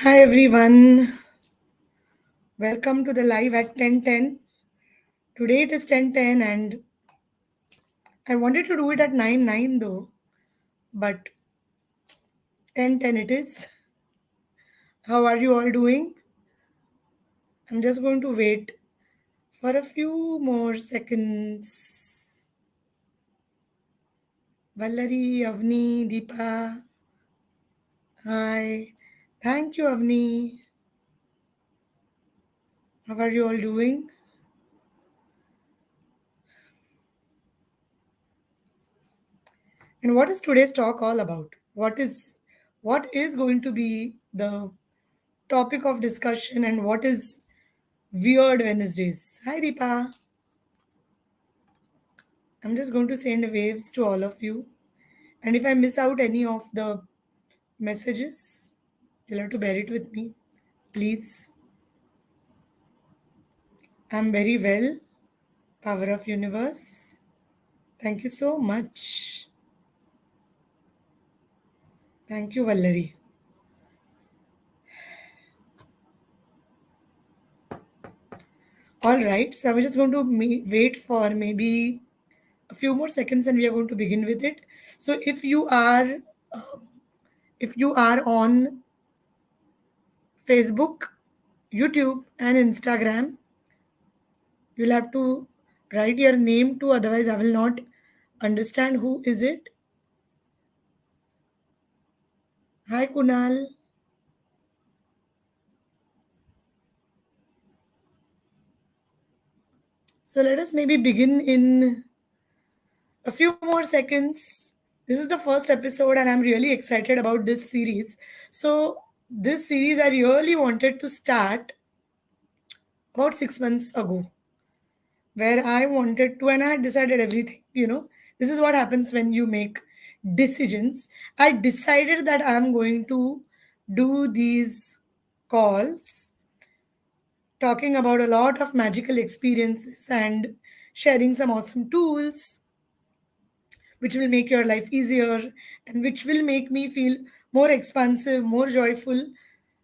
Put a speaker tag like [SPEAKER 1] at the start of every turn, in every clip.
[SPEAKER 1] Hi everyone, welcome to the live at 10:10. Today it is 10:10 and I wanted to do it at 9:09 though, but 10:10 it is. How are you all doing? I'm just going to wait for a few more seconds. Vallari, Avni, Deepa, hi. Thank you, Avni. How are you all doing? And what is today's talk all about? What is going to be the topic of discussion and what is Weird Wednesdays? Hi Deepa. I'm just going to send waves to all of you. And if I miss out any of the messages, you'll have to bear it with me. Please. I'm very well. Power of Universe. Thank you so much. Thank you, Vallari. All right. So I'm just going to wait for maybe a few more seconds and we are going to begin with it. So if you are on Facebook, YouTube, and Instagram, you'll have to write your name too, otherwise, I will not understand who is it. Hi, Kunal. So, let us maybe begin in a few more seconds. This is the first episode, and I'm really excited about this series. So, this series I really wanted to start about 6 months ago, where I wanted to, and I had decided everything. This is what happens when you make decisions. I decided that I'm going to do these calls, talking about a lot of magical experiences and sharing some awesome tools which will make your life easier and which will make me feel more expansive, more joyful.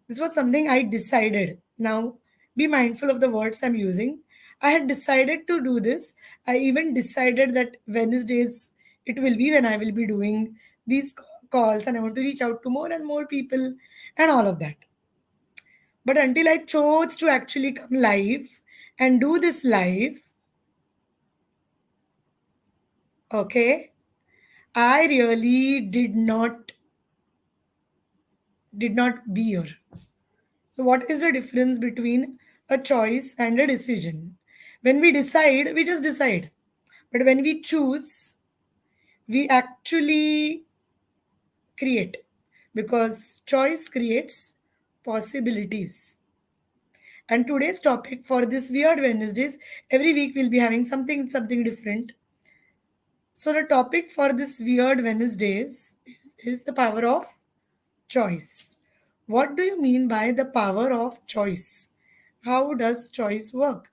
[SPEAKER 1] This was something I decided. Now, be mindful of the words I'm using. I had decided to do this. I even decided that Wednesdays it will be when I will be doing these calls and I want to reach out to more and more people and all of that. But until I chose to actually come live and do this live, okay, I really did not be here. So what is the difference between a choice and a decision? When we decide, we just decide. But when we choose, we actually create because choice creates possibilities. And today's topic for this Weird Wednesdays, every week we'll be having something different. So the topic for this Weird Wednesdays is the power of choice. What do you mean by the power of choice? How does choice work?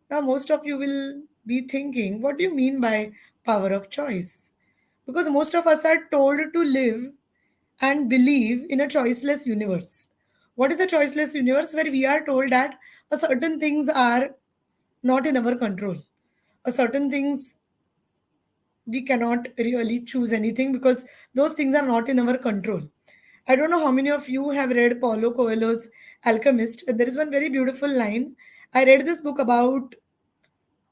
[SPEAKER 1] Now, most of you will be thinking, what do you mean by power of choice? Because most of us are told to live and believe in a choiceless universe. What is a choiceless universe? Where we are told that a certain things are not in our control. A certain things we cannot really choose anything because those things are not in our control. I don't know how many of you have read Paulo Coelho's Alchemist. There is one very beautiful line. I read this book about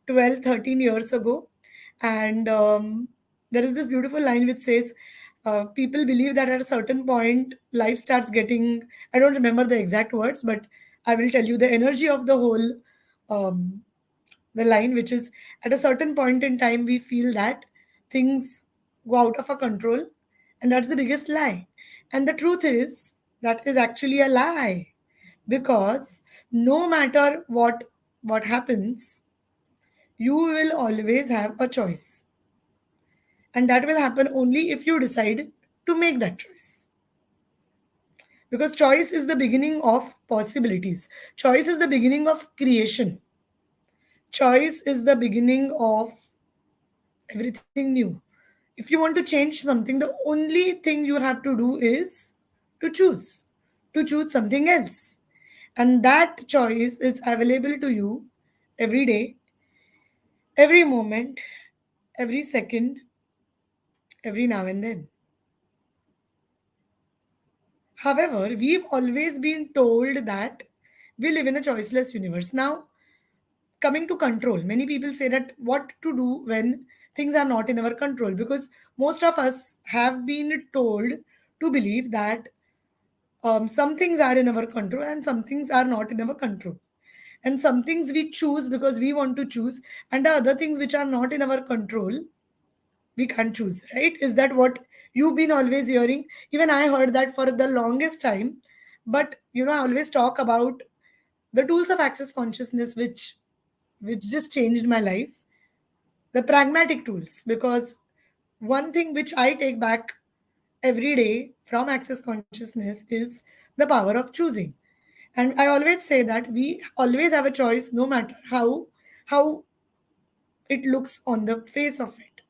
[SPEAKER 1] 12, 13 years ago, and there is this beautiful line which says, people believe that at a certain point, life starts getting, I don't remember the exact words, but I will tell you the energy of the whole um, the line, which is at a certain point in time we feel that things go out of our control, and that's the biggest lie. And the truth is that is actually a lie, because no matter what happens, you will always have a choice, and that will happen only if you decide to make that choice, because choice is the beginning of possibilities. Choice is the beginning of creation. Choice is the beginning of everything new. If you want to change something, the only thing you have to do is to choose. to choose something else. And that choice is available to you every day, every moment, every second, every now and then. However, we've always been told that we live in a choiceless universe. Now, coming to control, many people say that what to do when things are not in our control, because most of us have been told to believe that some things are in our control and some things are not in our control. And some things we choose because we want to choose, and the other things which are not in our control, we can't choose, right? Is that what you've been always hearing? Even I heard that for the longest time. But I always talk about the tools of access consciousness which just changed my life, the pragmatic tools. Because one thing which I take back every day from access consciousness is the power of choosing. And I always say that we always have a choice, no matter how it looks on the face of it.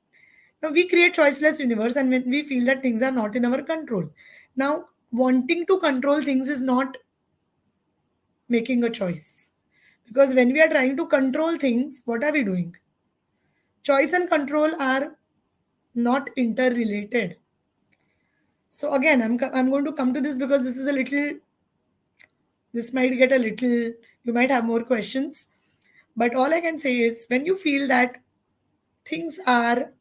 [SPEAKER 1] Now we create choiceless universe, and when we feel that things are not in our control. Now, wanting to control things is not making a choice. Because when we are trying to control things, what are we doing? Choice and control are not interrelated. So again, I'm going to come to this because this might get a little, you might have more questions. But all I can say is, when you feel that things are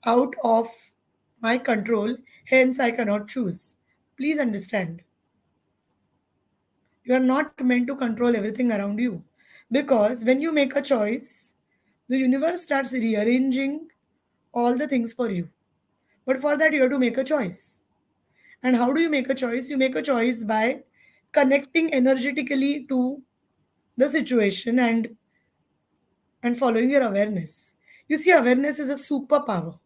[SPEAKER 1] out of my control, hence I cannot choose, please understand, you are not meant to control everything around you. Because when you make a choice, the universe starts rearranging all the things for you. But for that, you have to make a choice. And how do you make a choice? You make a choice by connecting energetically to the situation and following your awareness. You see, awareness is a superpower.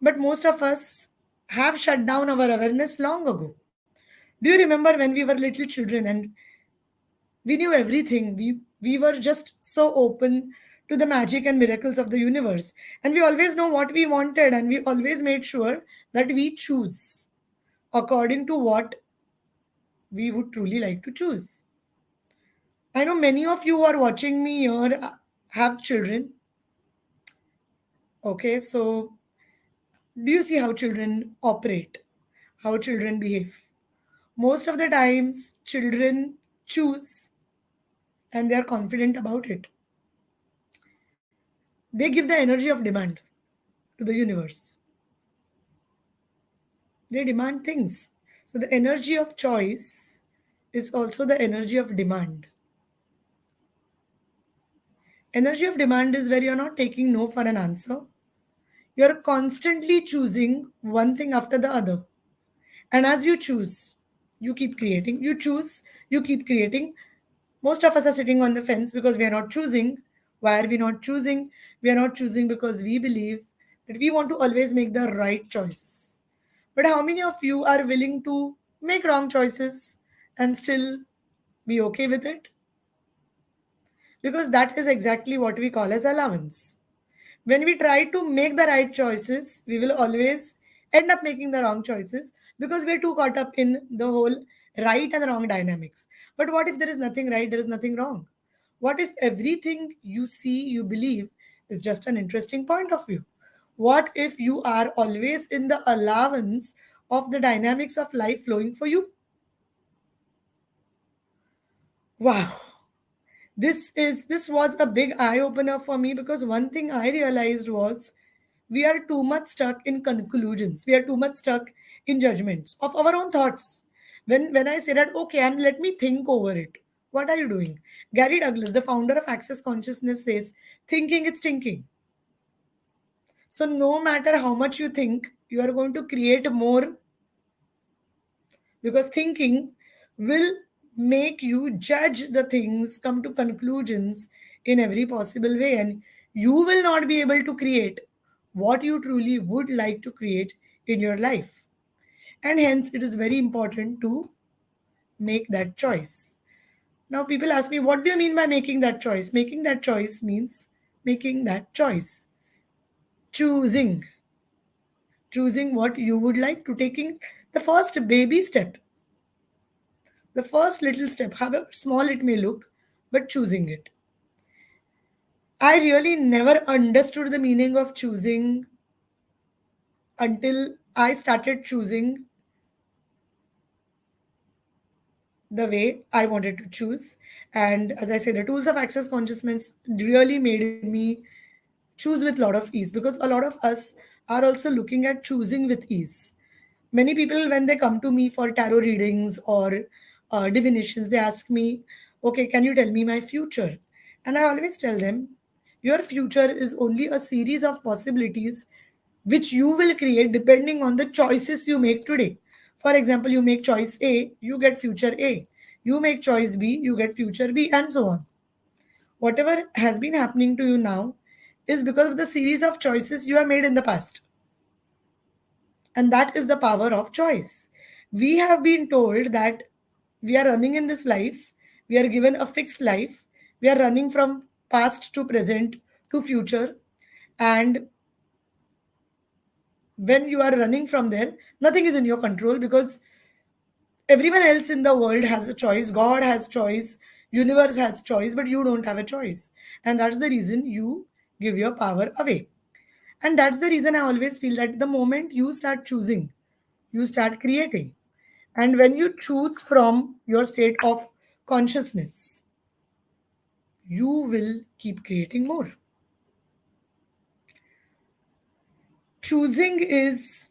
[SPEAKER 1] But most of us have shut down our awareness long ago. Do you remember when we were little children and we knew everything? We were just so open to the magic and miracles of the universe. And we always know what we wanted, and we always made sure that we choose according to what we would truly like to choose. I know many of you who are watching me here have children. Okay, so do you see how children operate? How children behave? Most of the times, children choose and they are confident about it. They give the energy of demand to the universe. They demand things. So, the energy of choice is also the energy of demand. Energy of demand is where you're not taking no for an answer. You're constantly choosing one thing after the other. And as you choose, you keep creating. You choose, you keep creating. Most of us are sitting on the fence because we are not choosing. Why are we not choosing? We are not choosing because we believe that we want to always make the right choices. But how many of you are willing to make wrong choices and still be okay with it? Because that is exactly what we call as allowance. When we try to make the right choices, we will always end up making the wrong choices because we're too caught up in the whole right and wrong dynamics. But what if there is nothing right, there is nothing wrong? What if everything you see, you believe is just an interesting point of view? What if you are always in the allowance of the dynamics of life flowing for you? Wow. This was a big eye opener for me, because one thing I realized was we are too much stuck in conclusions, we are too much stuck in judgments of our own thoughts. When I say that, okay, and let me think over it, what are you doing? Gary Douglas, the founder of Access Consciousness, says thinking it's thinking. So no matter how much you think, you are going to create more, because thinking will make you judge the things, come to conclusions in every possible way, and you will not be able to create what you truly would like to create in your life. And hence, it is very important to make that choice. Now, people ask me, what do you mean by making that choice? Making that choice means making that choice, choosing, choosing what you would like to, taking the first baby step. The first little step, however small it may look, but choosing it. I really never understood the meaning of choosing until I started choosing the way I wanted to choose. And as I say, the tools of access consciousness really made me choose with a lot of ease, because a lot of us are also looking at choosing with ease. Many people, when they come to me for tarot readings or divinations, they ask me, okay, can you tell me my future? And I always tell them, your future is only a series of possibilities which you will create depending on the choices you make today. For example, you make choice A, you get future A. You make choice B, you get future B, and so on. Whatever has been happening to you now is because of the series of choices you have made in the past. And that is the power of choice. We have been told that we are running in this life, we are given a fixed life, we are running from past to present to future. And when you are running from there, nothing is in your control, because everyone else in the world has a choice, God has choice, universe has choice, but you don't have a choice. And that's the reason you give your power away. And that's the reason I always feel that the moment you start choosing, you start creating. And when you choose from your state of consciousness, you will keep creating more. Choosing is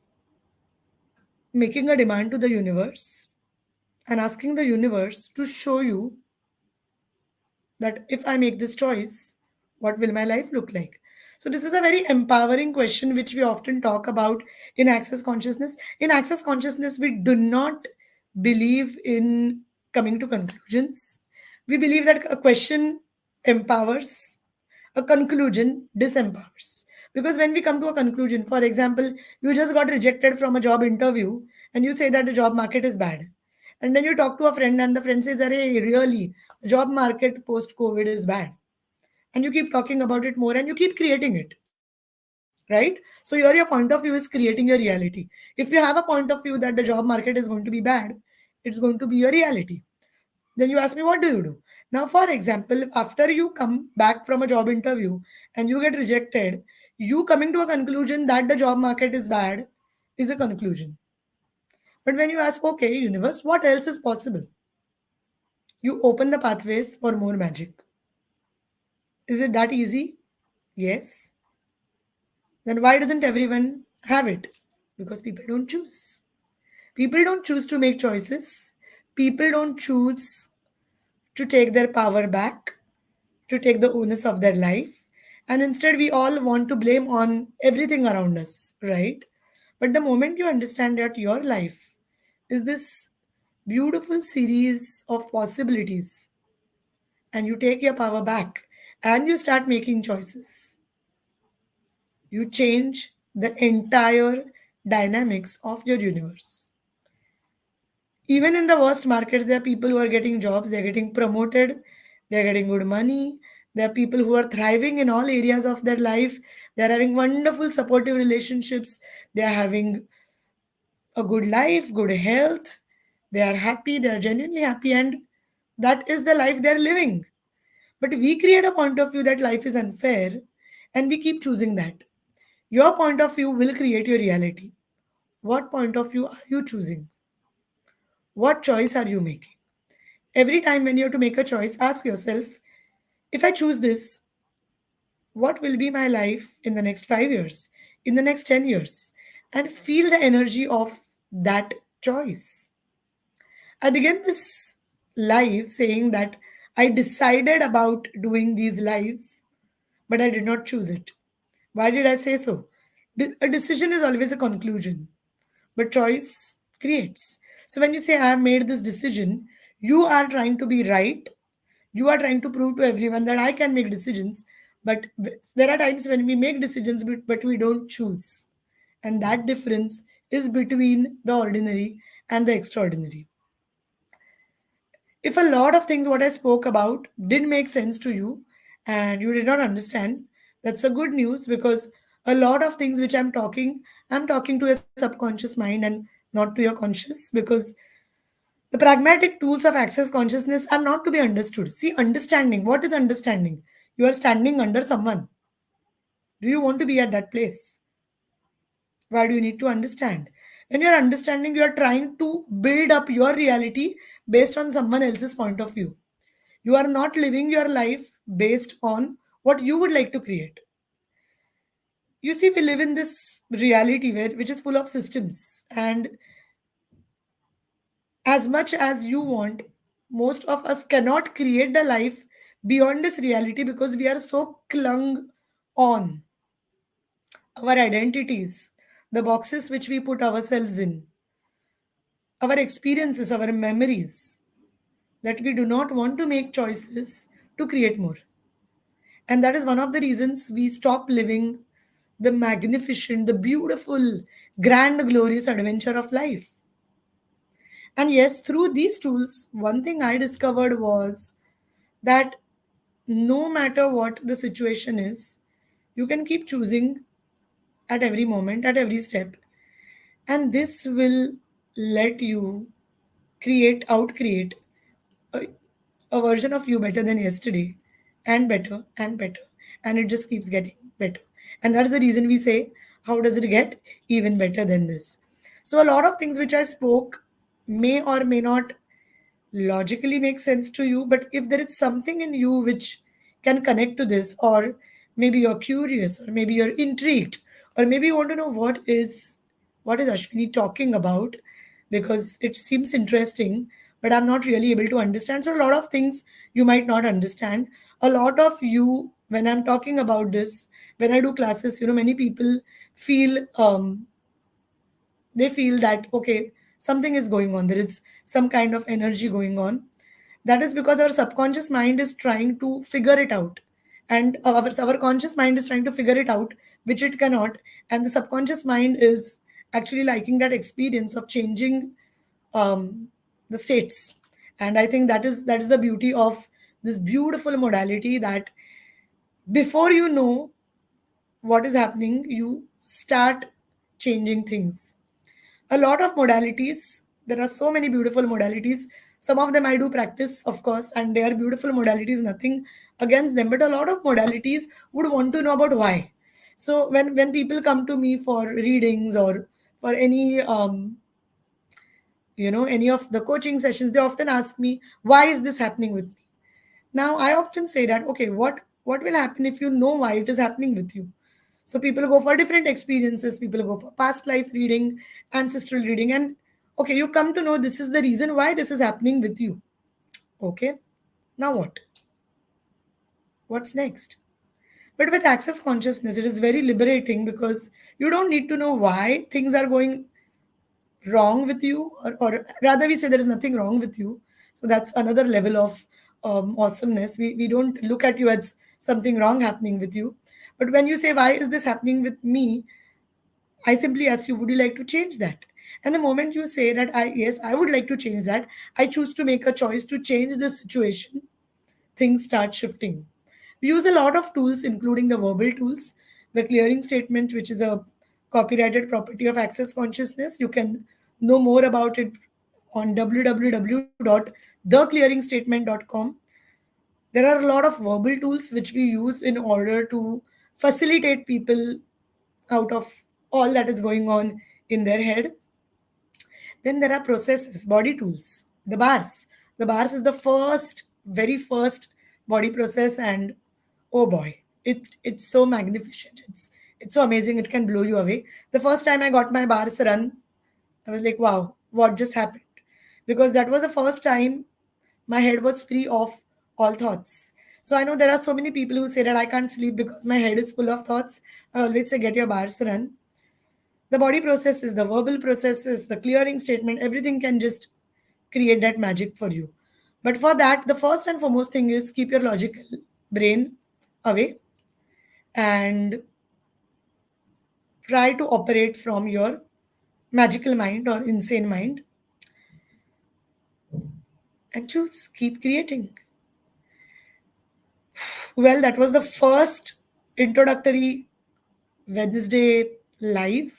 [SPEAKER 1] making a demand to the universe and asking the universe to show you that if I make this choice, what will my life look like? So, this is a very empowering question which we often talk about in Access Consciousness. In Access Consciousness, we do not believe in coming to conclusions. We believe that a question empowers, a conclusion disempowers. Because when we come to a conclusion, for example, you just got rejected from a job interview and you say that the job market is bad. And then you talk to a friend and the friend says, "Arey, really, the job market post COVID is bad." And you keep talking about it more and you keep creating it, right? So your point of view is creating your reality. If you have a point of view that the job market is going to be bad, it's going to be your reality. Then you ask me, what do you do? Now, for example, after you come back from a job interview and you get rejected, you coming to a conclusion that the job market is bad is a conclusion. But when you ask, okay, universe, what else is possible? You open the pathways for more magic. Is it that easy? Yes. Then why doesn't everyone have it? Because people don't choose. People don't choose to make choices. People don't choose to take their power back, to take the onus of their life. And instead, we all want to blame on everything around us, right? But the moment you understand that your life is this beautiful series of possibilities, and you take your power back and you start making choices, you change the entire dynamics of your universe. Even in the worst markets, there are people who are getting jobs, they're getting promoted, they're getting good money. There are people who are thriving in all areas of their life. They're having wonderful supportive relationships. They are having a good life, good health. They are happy, they are genuinely happy, and that is the life they're living. But we create a point of view that life is unfair and we keep choosing that. Your point of view will create your reality. What point of view are you choosing? What choice are you making? Every time when you have to make a choice, ask yourself, if I choose this, what will be my life in the next 5 years, in the next 10 years? And feel the energy of that choice. I began this live saying that I decided about doing these lives, but I did not choose it. Why did I say so? A decision is always a conclusion, but choice creates. So when you say, I have made this decision, you are trying to be right. You are trying to prove to everyone that I can make decisions. But there are times when we make decisions, but we don't choose. And that difference is between the ordinary and the extraordinary. If a lot of things what I spoke about didn't make sense to you and you did not understand, that's a good news, because a lot of things which I'm talking to your subconscious mind and not to your conscious, because The pragmatic tools of access consciousness are not to be understood. See, understanding. What is understanding? You are standing under someone. Do you want to be at that place? Why do you need to understand? When you are understanding, you are trying to build up your reality based on someone else's point of view. You are not living your life based on what you would like to create. You see, we live in this reality which is full of systems, and as much as you want, most of us cannot create the life beyond this reality because we are so clung on our identities, the boxes which we put ourselves in, our experiences, our memories, that we do not want to make choices to create more. And that is one of the reasons we stop living the magnificent, the beautiful, grand, glorious adventure of life. And yes, through these tools, one thing I discovered was that no matter what the situation is, you can keep choosing at every moment, at every step. And this will let you outcreate a, a version of you better than yesterday, and better and better. And it just keeps getting better. And that's the reason we say, how does it get even better than this? So, a lot of things which I spoke may or may not logically make sense to you, but if there is something in you which can connect to this, or maybe you're curious, or maybe you're intrigued, or maybe you want to know what is Ashwini talking about, because it seems interesting, but I'm not really able to understand. So a lot of things you might not understand. A lot of you, when I'm talking about this, when I do classes, many people feel they feel that okay, something is going on, there is some kind of energy going on. That is because our subconscious mind is trying to figure it out, and our conscious mind is trying to figure it out, which it cannot. And the subconscious mind is actually liking that experience of changing um, the states. And I think that is the beauty of this beautiful modality, that before you know what is happening, you start changing things. A lot of modalities. There are so many beautiful modalities. Some of them I do practice, of course, and they are beautiful modalities, nothing against them. But a lot of modalities would want to know about why. So when people come to me for readings, or for any of the coaching sessions, they often ask me, why is this happening with me? Now I often say that, okay, what will happen if you know why it is happening with you? So people go for different experiences, people go for past life reading, ancestral reading, and okay, you come to know this is the reason why this is happening with you. Okay, now what? What's next? But with access consciousness, it is very liberating, because you don't need to know why things are going wrong with you, or rather, we say there is nothing wrong with you. So that's another level of awesomeness. We don't look at you as something wrong happening with you. But when you say, why is this happening with me? I simply ask you, would you like to change that? And the moment you say that, yes, I would like to change that, I choose to make a choice to change this situation, things start shifting. We use a lot of tools, including the verbal tools, the clearing statement, which is a copyrighted property of access consciousness. You can know more about it on www.theclearingstatement.com. There are a lot of verbal tools which we use in order to facilitate people out of all that is going on in their head. Then there are processes, body tools, the bars. The bars is the very first body process, and oh boy, it's so magnificent. It's so amazing. It can blow you away. The first time I got my bars run, I was like, wow, what just happened? Because that was the first time my head was free of all thoughts. So I know there are so many people who say that I can't sleep because my head is full of thoughts. I always say, get your bars run. The body processes, the verbal processes, the clearing statement, everything can just create that magic for you. But for that, the first and foremost thing is keep your logical brain away, and try to operate from your magical mind or insane mind, and choose, keep creating. Well, that was the first introductory Wednesday live.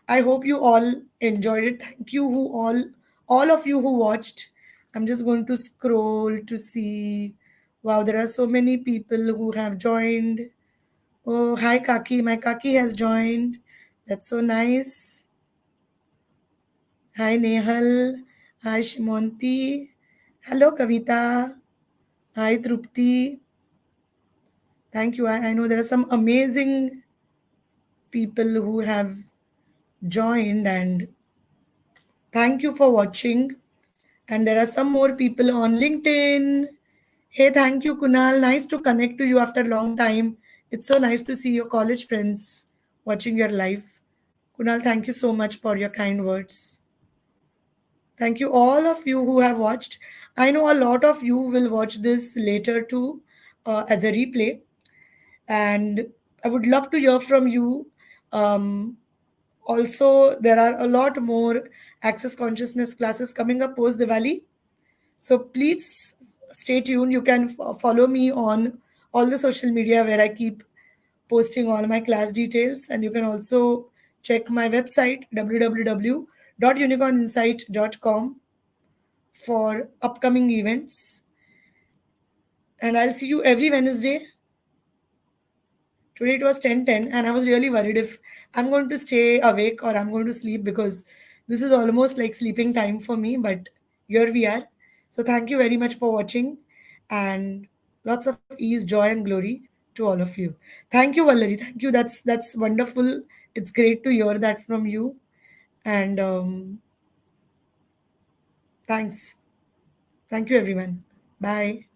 [SPEAKER 1] I hope you all enjoyed it. Thank you, who all all of you who watched. I'm just going to scroll to see. Wow, there are so many people who have joined. Oh, hi Kaki. My Kaki has joined. That's so nice. Hi Nehal. Hi Shimonti. Hello Kavita. Hi Trupti. Thank you. I know there are some amazing people who have joined, and thank you for watching. And there are some more people on LinkedIn. Hey, thank you, Kunal. Nice to connect to you after a long time. It's so nice to see your college friends watching your live. Kunal, thank you so much for your kind words. Thank you, all of you who have watched. I know a lot of you will watch this later too as a replay. And I would love to hear from you. Um, Also, there are a lot more access consciousness classes coming up post Diwali. So please stay tuned. You can follow me on all the social media where I keep posting all my class details. And you can also check my website www.unicorninsight.com for upcoming events. And I'll see you every Wednesday. Today it was 10:10, and I was really worried if I'm going to stay awake or I'm going to sleep, because this is almost like sleeping time for me. But here we are. So thank you very much for watching, and lots of ease, joy, and glory to all of you. Thank you, Valerie. Thank you. That's wonderful. It's great to hear that from you. And thanks. Thank you, everyone. Bye.